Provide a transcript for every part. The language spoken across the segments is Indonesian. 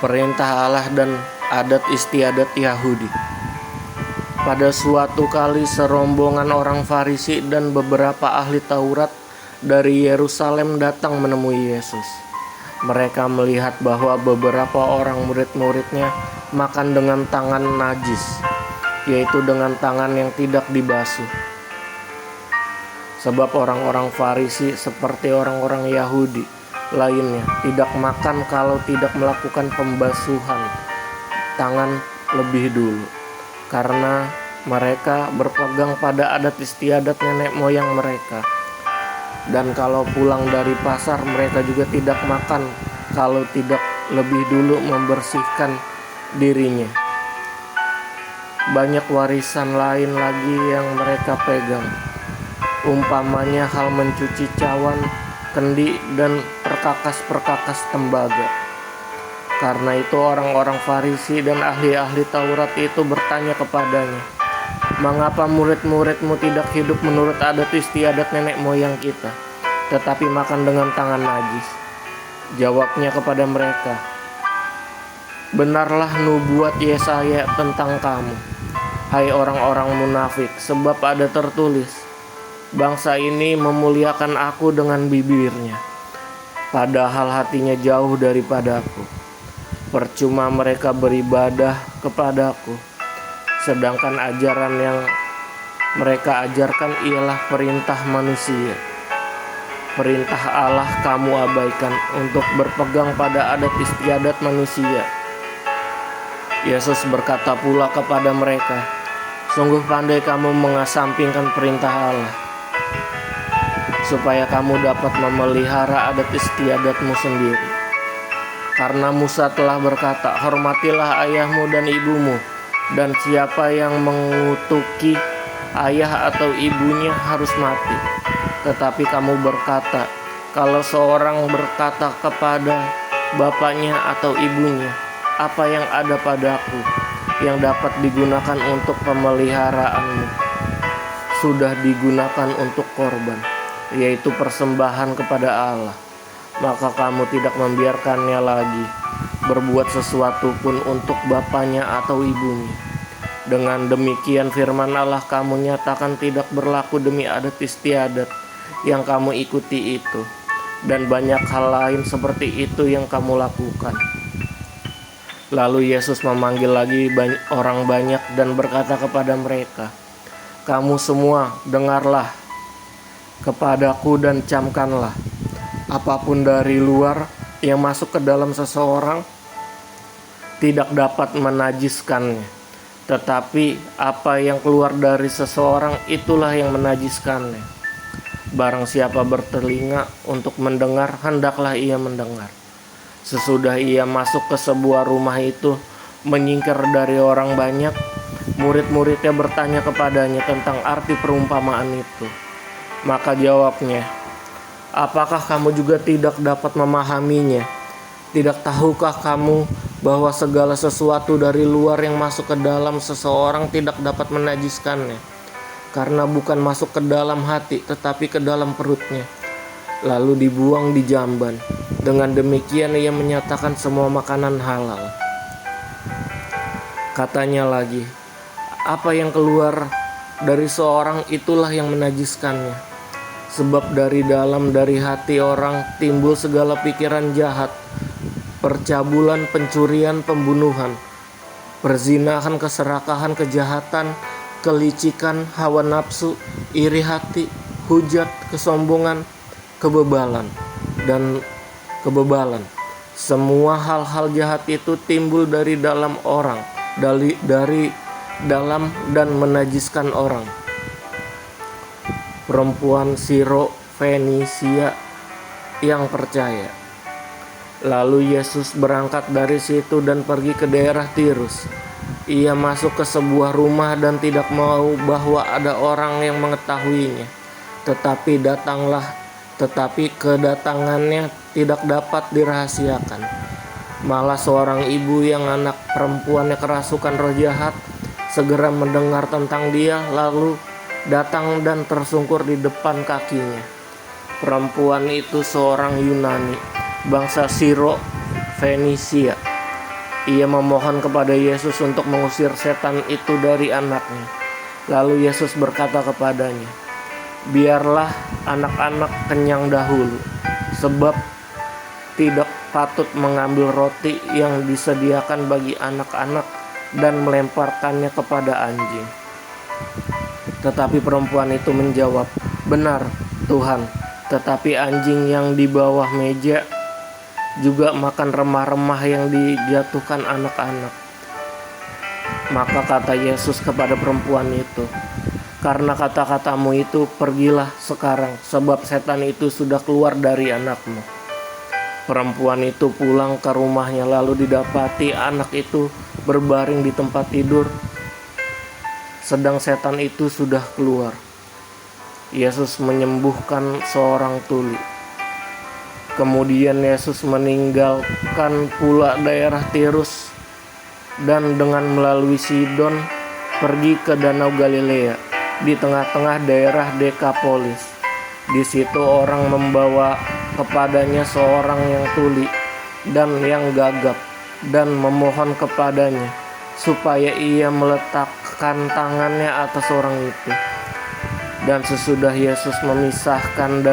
Perintah Allah dan adat istiadat Yahudi. Pada suatu kali serombongan orang Farisi dan beberapa ahli Taurat dari Yerusalem datang menemui Yesus. Mereka melihat bahwa beberapa orang murid-muridnya makan dengan tangan najis, yaitu dengan tangan yang tidak dibasuh. Sebab orang-orang Farisi seperti orang-orang Yahudi lainnya tidak makan kalau tidak melakukan pembasuhan tangan lebih dulu, karena mereka berpegang pada adat istiadat nenek moyang mereka. Dan kalau pulang dari pasar, mereka juga tidak makan kalau tidak lebih dulu membersihkan dirinya. Banyak warisan lain lagi yang mereka pegang, umpamanya hal mencuci cawan, kendi, dan perkakas-perkakas tembaga. Karena itu orang-orang Farisi dan ahli-ahli Taurat itu bertanya kepadanya, "Mengapa murid-muridmu tidak hidup menurut adat istiadat nenek moyang kita, tetapi makan dengan tangan najis?" Jawabnya kepada mereka, "Benarlah nubuat Yesaya tentang kamu, hai orang-orang munafik, sebab ada tertulis, bangsa ini memuliakan aku dengan bibirnya, padahal hatinya jauh daripadaku. Percuma mereka beribadah kepadaku, sedangkan ajaran yang mereka ajarkan ialah perintah manusia. Perintah Allah kamu abaikan untuk berpegang pada adat istiadat manusia." Yesus berkata pula kepada mereka, "Sungguh pandai kamu mengesampingkan perintah Allah, supaya kamu dapat memelihara adat istiadatmu sendiri. Karena Musa telah berkata, hormatilah ayahmu dan ibumu, dan siapa yang mengutuki ayah atau ibunya harus mati. Tetapi kamu berkata, kalau seorang berkata kepada bapaknya atau ibunya, apa yang ada padaku yang dapat digunakan untuk pemeliharaanmu, sudah digunakan untuk korban, yaitu persembahan kepada Allah, maka kamu tidak membiarkannya lagi berbuat sesuatu pun untuk bapaknya atau ibunya. Dengan demikian firman Allah kamu nyatakan tidak berlaku demi adat istiadat yang kamu ikuti itu, dan banyak hal lain seperti itu yang kamu lakukan." Lalu Yesus memanggil lagi orang banyak dan berkata kepada mereka, "Kamu semua dengarlah kepadaku dan camkanlah. Apapun dari luar yang masuk ke dalam seseorang tidak dapat menajiskannya, tetapi apa yang keluar dari seseorang itulah yang menajiskannya. Barang siapa bertelinga untuk mendengar, hendaklah ia mendengar." Sesudah ia masuk ke sebuah rumah itu, menyingkir dari orang banyak, murid-muridnya bertanya kepadanya tentang arti perumpamaan itu. Maka jawabnya, "Apakah kamu juga tidak dapat memahaminya? Tidak tahukah kamu bahwa segala sesuatu dari luar yang masuk ke dalam seseorang tidak dapat menajiskannya, karena bukan masuk ke dalam hati tetapi ke dalam perutnya, lalu dibuang di jamban. Dengan demikian ia menyatakan semua makanan halal." Katanya lagi, "Apa yang keluar dari seorang itulah yang menajiskannya. Sebab dari dalam, dari hati orang timbul segala pikiran jahat, percabulan, pencurian, pembunuhan, perzinahan, keserakahan, kejahatan, kelicikan, hawa nafsu, iri hati, hujat, kesombongan, kebebalan. Semua hal-hal jahat itu timbul dari dalam orang, dari dalam dan menajiskan orang." Perempuan Siro Fenisia yang percaya. Lalu Yesus berangkat dari situ dan pergi ke daerah Tirus. Ia masuk ke sebuah rumah dan tidak mau bahwa ada orang yang mengetahuinya. Tetapi kedatangannya tidak dapat dirahasiakan. Malah seorang ibu yang anak perempuannya kerasukan roh jahat segera mendengar tentang dia, lalu datang dan tersungkur di depan kakinya. Perempuan itu seorang Yunani, bangsa Siro Fenisia. Ia memohon kepada Yesus untuk mengusir setan itu dari anaknya. Lalu Yesus berkata kepadanya, "Biarlah anak-anak kenyang dahulu, sebab tidak patut mengambil roti yang disediakan bagi anak-anak dan melemparkannya kepada anjing." Tetapi perempuan itu menjawab, "Benar, Tuhan, tetapi anjing yang di bawah meja juga makan remah-remah yang dijatuhkan anak-anak." Maka kata Yesus kepada perempuan itu, "Karena kata-katamu itu, pergilah sekarang, sebab setan itu sudah keluar dari anakmu." Perempuan itu pulang ke rumahnya, lalu didapati anak itu berbaring di tempat tidur, sedang setan itu sudah keluar. Yesus menyembuhkan seorang tuli. Kemudian Yesus meninggalkan pula daerah Tirus dan dengan melalui Sidon pergi ke Danau Galilea di tengah-tengah daerah Dekapolis. Di situ orang membawa kepadanya seorang yang tuli dan yang gagap dan memohon kepadanya supaya ia meletakkan tangannya atas orang itu. Dan sesudah Yesus memisahkan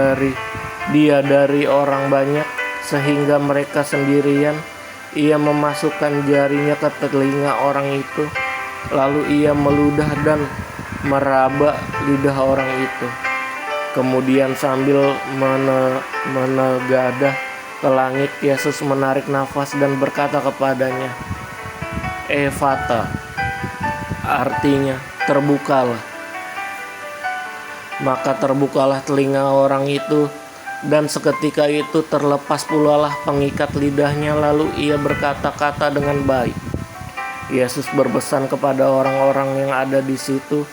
dia dari orang banyak sehingga mereka sendirian, ia memasukkan jarinya ke telinga orang itu, lalu ia meludah dan meraba lidah orang itu. Kemudian sambil menegadah ke langit, Yesus menarik nafas dan berkata kepadanya, "Efata," artinya terbukalah. Maka terbukalah telinga orang itu, dan seketika itu terlepas pula lah pengikat lidahnya, lalu ia berkata-kata dengan baik. Yesus berpesan kepada orang-orang yang ada di situ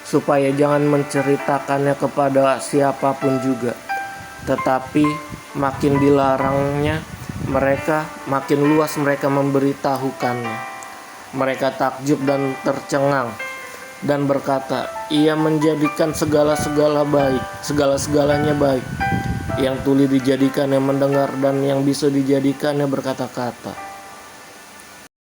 supaya jangan menceritakannya kepada siapapun juga. Tetapi makin dilarangnya mereka, makin luas mereka memberitahukannya. Mereka takjub dan tercengang dan berkata, "Ia menjadikan segala-segalanya baik. Yang tuli dijadikannya mendengar dan yang bisu dijadikannya berkata-kata."